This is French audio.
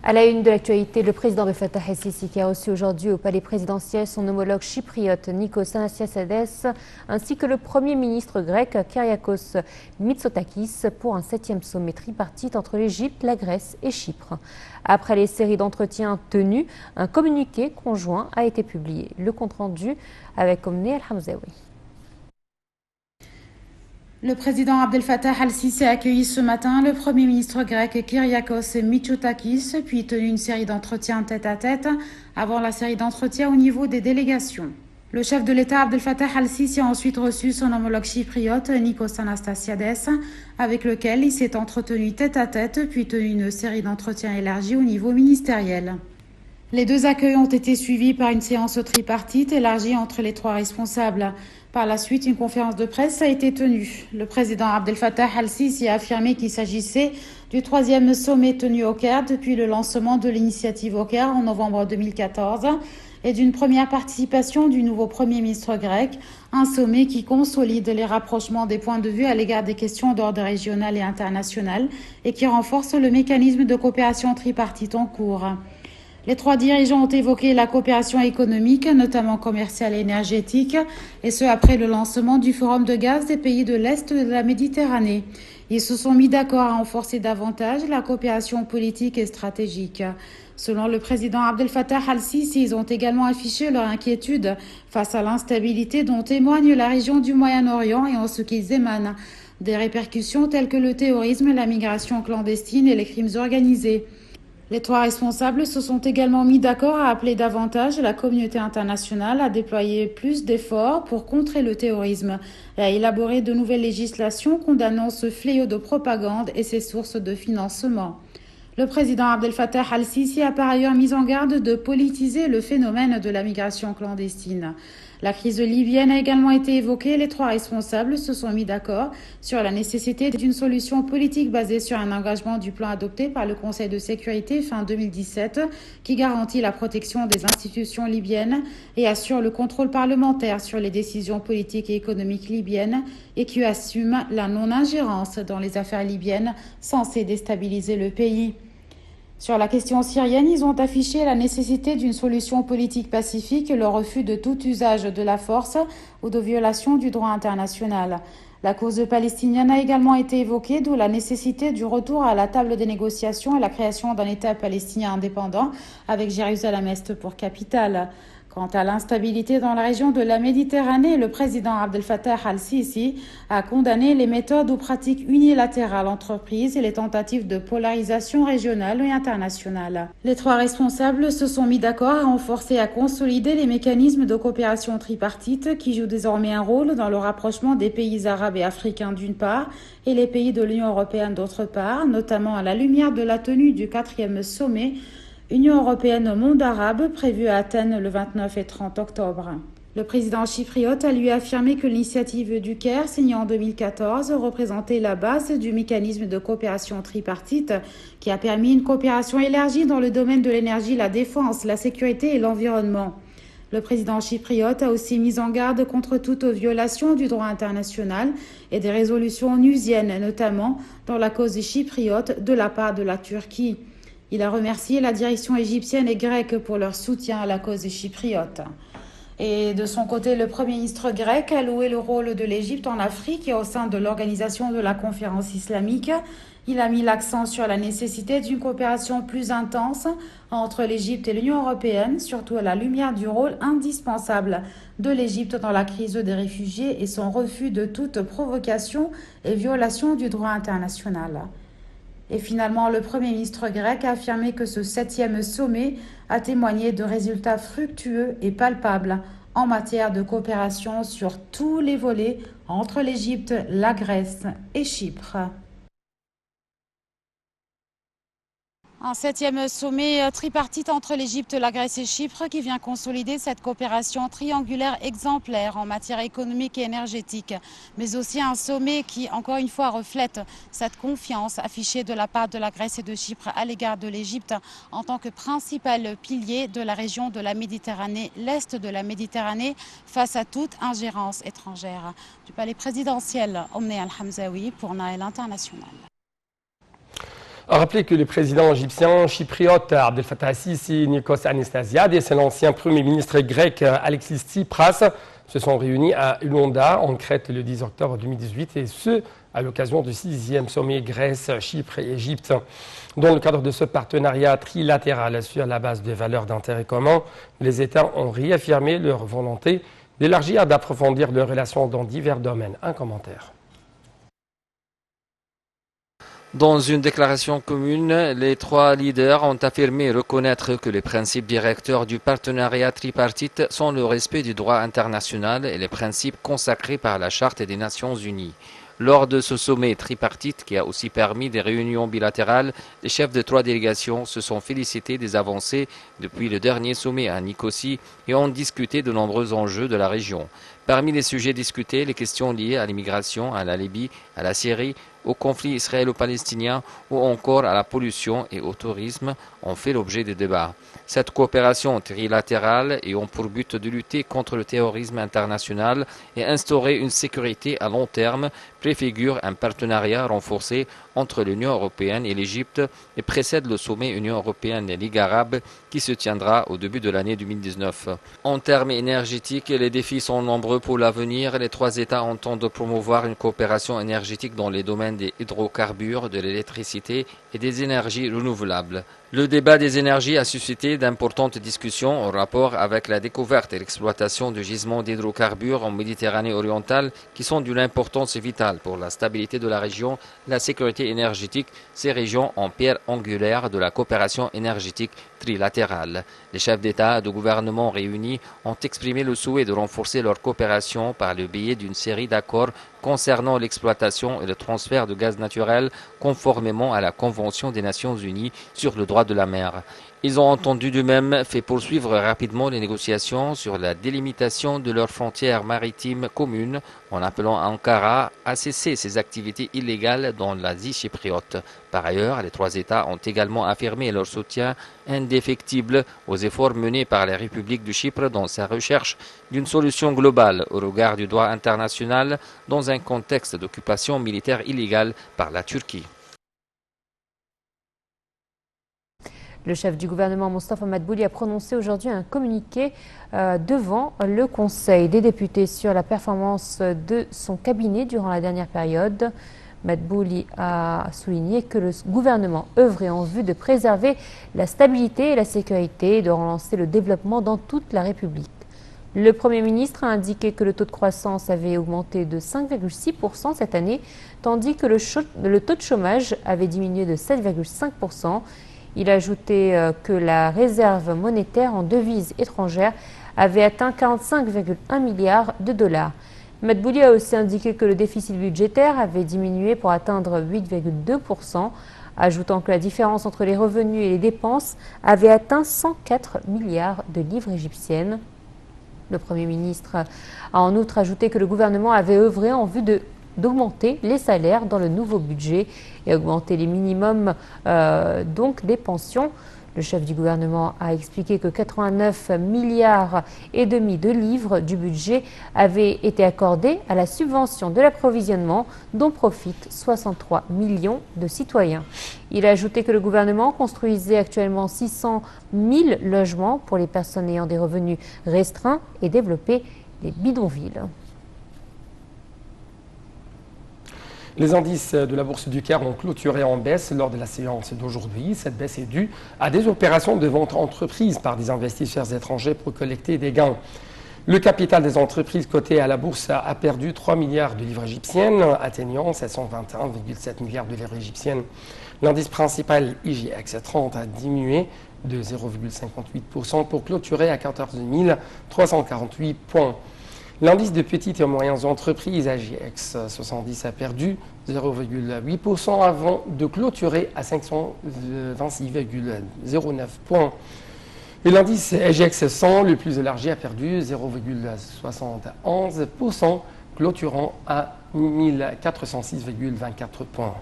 À la une de l'actualité, le président Abdel Fattah el-Sisi qui a reçu aujourd'hui au palais présidentiel son homologue chypriote Nikos Anastasiades ainsi que le premier ministre grec Kyriakos Mitsotakis pour un 7e sommet tripartite entre l'Égypte, la Grèce et Chypre. Après les séries d'entretiens tenus, un communiqué conjoint a été publié. Le compte-rendu avec Omne Al-Hamzaoui. Le président Abdel Fattah el-Sisi a accueilli ce matin le premier ministre grec Kyriakos Mitsotakis, puis tenu une série d'entretiens tête-à-tête avant la série d'entretiens au niveau des délégations. Le chef de l'État Abdel Fattah el-Sisi a ensuite reçu son homologue chypriote Nikos Anastasiades, avec lequel il s'est entretenu tête-à-tête, puis tenu une série d'entretiens élargis au niveau ministériel. Les deux accueils ont été suivis par une séance tripartite élargie entre les trois responsables. Par la suite, une conférence de presse a été tenue. Le président Abdel Fattah el-Sisi a affirmé qu'il s'agissait du 3e sommet tenu au Caire depuis le lancement de l'initiative au Caire en novembre 2014 et d'une première participation du nouveau Premier ministre grec, un sommet qui consolide les rapprochements des points de vue à l'égard des questions d'ordre régional et international et qui renforce le mécanisme de coopération tripartite en cours. Les trois dirigeants ont évoqué la coopération économique, notamment commerciale et énergétique, et ce après le lancement du Forum de gaz des pays de l'Est de la Méditerranée. Ils se sont mis d'accord à renforcer davantage la coopération politique et stratégique. Selon le président Abdel Fattah el-Sisi, ils ont également affiché leur inquiétude face à l'instabilité dont témoigne la région du Moyen-Orient et en ce qu'ils émanent des répercussions telles que le terrorisme, la migration clandestine et les crimes organisés. Les trois responsables se sont également mis d'accord à appeler davantage la communauté internationale à déployer plus d'efforts pour contrer le terrorisme et à élaborer de nouvelles législations condamnant ce fléau de propagande et ses sources de financement. Le président Abdel Fattah el-Sisi a par ailleurs mis en garde de politiser le phénomène de la migration clandestine. La crise libyenne a également été évoquée. Les trois responsables se sont mis d'accord sur la nécessité d'une solution politique basée sur un engagement du plan adopté par le Conseil de sécurité fin 2017 qui garantit la protection des institutions libyennes et assure le contrôle parlementaire sur les décisions politiques et économiques libyennes et qui assume la non-ingérence dans les affaires libyennes censées déstabiliser le pays. Sur la question syrienne, ils ont affiché la nécessité d'une solution politique pacifique et le refus de tout usage de la force ou de violation du droit international. La cause palestinienne a également été évoquée, d'où la nécessité du retour à la table des négociations et la création d'un État palestinien indépendant avec Jérusalem-Est pour capitale. Quant à l'instabilité dans la région de la Méditerranée, le président Abdel Fattah el-Sisi a condamné les méthodes ou pratiques unilatérales entreprises et les tentatives de polarisation régionale et internationale. Les trois responsables se sont mis d'accord à renforcer et à consolider les mécanismes de coopération tripartite qui jouent désormais un rôle dans le rapprochement des pays arabes et africains d'une part et les pays de l'Union européenne d'autre part, notamment à la lumière de la tenue du 4e sommet Union européenne-Monde arabe prévu à Athènes le 29 et 30 octobre. Le président chypriote a lui affirmé que l'initiative du Caire, signée en 2014, représentait la base du mécanisme de coopération tripartite qui a permis une coopération élargie dans le domaine de l'énergie, la défense, la sécurité et l'environnement. Le président chypriote a aussi mis en garde contre toute violation du droit international et des résolutions onusiennes, notamment dans la cause chypriote de la part de la Turquie. Il a remercié la direction égyptienne et grecque pour leur soutien à la cause chypriote. Et de son côté, le Premier ministre grec a loué le rôle de l'Égypte en Afrique et au sein de l'organisation de la conférence islamique. Il a mis l'accent sur la nécessité d'une coopération plus intense entre l'Égypte et l'Union européenne, surtout à la lumière du rôle indispensable de l'Égypte dans la crise des réfugiés et son refus de toute provocation et violation du droit international. Et finalement, le Premier ministre grec a affirmé que ce 7e sommet a témoigné de résultats fructueux et palpables en matière de coopération sur tous les volets entre l'Égypte, la Grèce et Chypre. Un 7e sommet tripartite entre l'Égypte, la Grèce et Chypre qui vient consolider cette coopération triangulaire exemplaire en matière économique et énergétique, mais aussi un sommet qui, encore une fois, reflète cette confiance affichée de la part de la Grèce et de Chypre à l'égard de l'Égypte en tant que principal pilier de la région de la Méditerranée, l'Est de la Méditerranée, face à toute ingérence étrangère. Du palais présidentiel, Omne Al-Hamzaoui pour Nahel International. Rappelez que le président égyptien chypriote Abdel Fattah el-Sisi, Nikos Anastasiades et l'ancien premier ministre grec Alexis Tsipras se sont réunis à Ulonda, en Crète, le 10 octobre 2018, et ce, à l'occasion du 6e sommet Grèce, Chypre et Égypte. Dans le cadre de ce partenariat trilatéral sur la base de valeurs d'intérêt commun, les États ont réaffirmé leur volonté d'élargir et d'approfondir leurs relations dans divers domaines. Un commentaire. Dans une déclaration commune, les trois leaders ont affirmé reconnaître que les principes directeurs du partenariat tripartite sont le respect du droit international et les principes consacrés par la Charte des Nations Unies. Lors de ce sommet tripartite, qui a aussi permis des réunions bilatérales, les chefs de trois délégations se sont félicités des avancées depuis le dernier sommet à Nicosie et ont discuté de nombreux enjeux de la région. Parmi les sujets discutés, les questions liées à l'immigration, à la Libye, à la Syrie, au conflit israélo-palestinien ou encore à la pollution et au tourisme ont fait l'objet des débats. Cette coopération trilatérale ayant pour but de lutter contre le terrorisme international et instaurer une sécurité à long terme préfigure un partenariat renforcé entre l'Union européenne et l'Égypte et précède le sommet Union européenne et Ligue arabe qui se tiendra au début de l'année 2019. En termes énergétiques, les défis sont nombreux pour l'avenir. Les trois États entendent promouvoir une coopération énergétique dans les domaines des hydrocarbures, de l'électricité et des énergies renouvelables. Le débat des énergies a suscité d'importantes discussions en rapport avec la découverte et l'exploitation de gisements d'hydrocarbures en Méditerranée orientale qui sont d'une importance vitale pour la stabilité de la région, la sécurité énergétique, ces régions en pierre angulaire de la coopération énergétique trilatérale. Les chefs d'État et de gouvernement réunis ont exprimé le souhait de renforcer leur coopération par le biais d'une série d'accords concernant l'exploitation et le transfert de gaz naturel conformément à la Convention des Nations Unies sur le droit de la mer. Ils ont entendu de même fait poursuivre rapidement les négociations sur la délimitation de leurs frontières maritimes communes en appelant Ankara à cesser ses activités illégales dans l'Asie chypriote. Par ailleurs, les trois États ont également affirmé leur soutien indéfectible aux efforts menés par la République de Chypre dans sa recherche d'une solution globale au regard du droit international dans un contexte d'occupation militaire illégale par la Turquie. Le chef du gouvernement, Mostafa Madbouli, a prononcé aujourd'hui un communiqué devant le Conseil des députés sur la performance de son cabinet durant la dernière période. Madbouli a souligné que le gouvernement œuvrait en vue de préserver la stabilité et la sécurité et de relancer le développement dans toute la République. Le Premier ministre a indiqué que le taux de croissance avait augmenté de 5,6% cette année, tandis que le taux de chômage avait diminué de 7,5%. Il a ajouté que la réserve monétaire en devises étrangères avait atteint 45,1 milliards de dollars. Madbouli a aussi indiqué que le déficit budgétaire avait diminué pour atteindre 8,2%, ajoutant que la différence entre les revenus et les dépenses avait atteint 104 milliards de livres égyptiennes. Le Premier ministre a en outre ajouté que le gouvernement avait œuvré en vue d'augmenter les salaires dans le nouveau budget et augmenter les minimums donc des pensions. Le chef du gouvernement a expliqué que 89,5 milliards de livres du budget avaient été accordés à la subvention de l'approvisionnement dont profitent 63 millions de citoyens. Il a ajouté que le gouvernement construisait actuellement 600 000 logements pour les personnes ayant des revenus restreints et développait les bidonvilles. Les indices de la Bourse du Caire ont clôturé en baisse lors de la séance d'aujourd'hui. Cette baisse est due à des opérations de vente entreprises par des investisseurs étrangers pour collecter des gains. Le capital des entreprises cotées à la Bourse a perdu 3 milliards de livres égyptiennes, atteignant 721,7 milliards de livres égyptiennes. L'indice principal IGX 30 a diminué de 0,58% pour clôturer à 14 348 points. L'indice de petites et moyennes entreprises AGX 70 a perdu 0,8% avant de clôturer à 526,09 points. Et l'indice AGX 100, le plus élargi, a perdu 0,71%, clôturant à 1406,24 points.